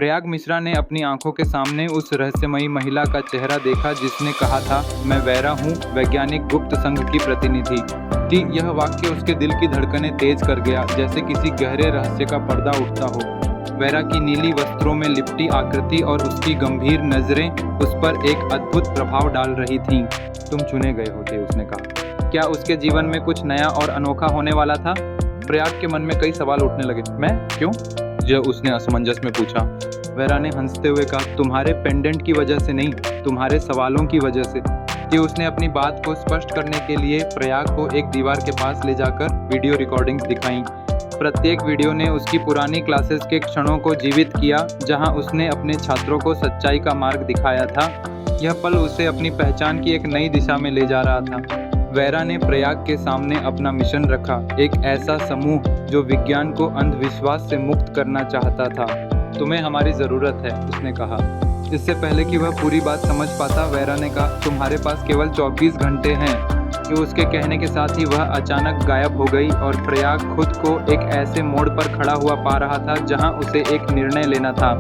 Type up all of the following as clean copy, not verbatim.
प्रयाग मिश्रा ने अपनी आंखों के सामने उस रहस्यमयी महिला का चेहरा देखा जिसने कहा था, मैं वैरा हूँ, वैज्ञानिक गुप्त संघ की प्रतिनिधि थी। यह वाक्य उसके दिल की धड़कनें तेज कर गया, जैसे किसी गहरे रहस्य का पर्दा उठता हो। वैरा की नीली वस्त्रों में लिपटी आकृति और उसकी गंभीर नजरें उस पर एक अद्भुत प्रभाव डाल रही थीं। तुम चुने गए होते, उसने कहा। क्या उसके जीवन में कुछ नया और अनोखा होने वाला था? प्रयाग के मन में कई सवाल उठने लगे। मैं क्यों? यह उसने असमंजस में पूछा। वैरा ने हंसते हुए कहा, तुम्हारे पेंडेंट की वजह से नहीं, तुम्हारे सवालों की वजह से। कि उसने अपनी बात को स्पष्ट करने के लिए प्रयाग को एक दीवार के पास ले जाकर वीडियो रिकॉर्डिंग्स दिखाईं। प्रत्येक वीडियो ने उसकी पुरानी क्लासेस के क्षणों को जीवित किया, जहां उसने अपने छात्रों को सच्चाई का मार्ग दिखाया था। यह पल उसे अपनी पहचान की एक नई दिशा में ले जा रहा था। वैरा ने प्रयाग के सामने अपना मिशन रखा, एक ऐसा समूह जो विज्ञान को अंधविश्वास से मुक्त करना चाहता था। तुम्हें हमारी ज़रूरत है, उसने कहा। इससे पहले कि वह पूरी बात समझ पाता, वैरा ने कहा, तुम्हारे पास केवल 24 घंटे हैं। कि उसके कहने के साथ ही वह अचानक गायब हो गई और प्रयाग खुद को एक ऐसे मोड़ पर खड़ा हुआ पा रहा था जहां उसे एक निर्णय लेना था।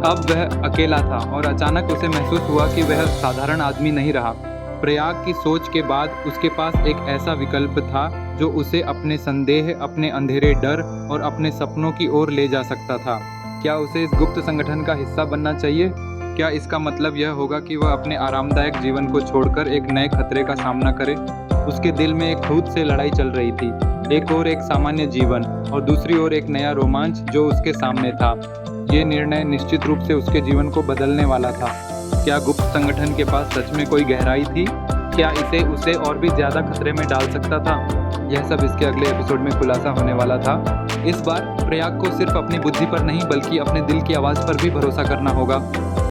अब वह अकेला था और अचानक उसे महसूस हुआ कि वह साधारण आदमी नहीं रहा। प्रयाग की सोच के बाद उसके पास एक ऐसा विकल्प था जो उसे अपने संदेह, अपने अंधेरे डर और अपने सपनों की ओर ले जा सकता था। क्या उसे इस गुप्त संगठन का हिस्सा बनना चाहिए? क्या इसका मतलब यह होगा कि वह अपने आरामदायक जीवन को छोड़कर एक नए खतरे का सामना करे? उसके दिल में एक खुद से लड़ाई चल रही थी। एक ओर एक सामान्य जीवन और दूसरी ओर एक नया रोमांच जो उसके सामने था। ये निर्णय निश्चित रूप से उसके जीवन को बदलने वाला था। क्या गुप्त संगठन के पास सच में कोई गहराई थी? क्या इसे उसे और भी ज़्यादा खतरे में डाल सकता था? यह सब इसके अगले एपिसोड में खुलासा होने वाला था। इस बार प्रयाग को सिर्फ अपनी बुद्धि पर नहीं बल्कि अपने दिल की आवाज़ पर भी भरोसा करना होगा।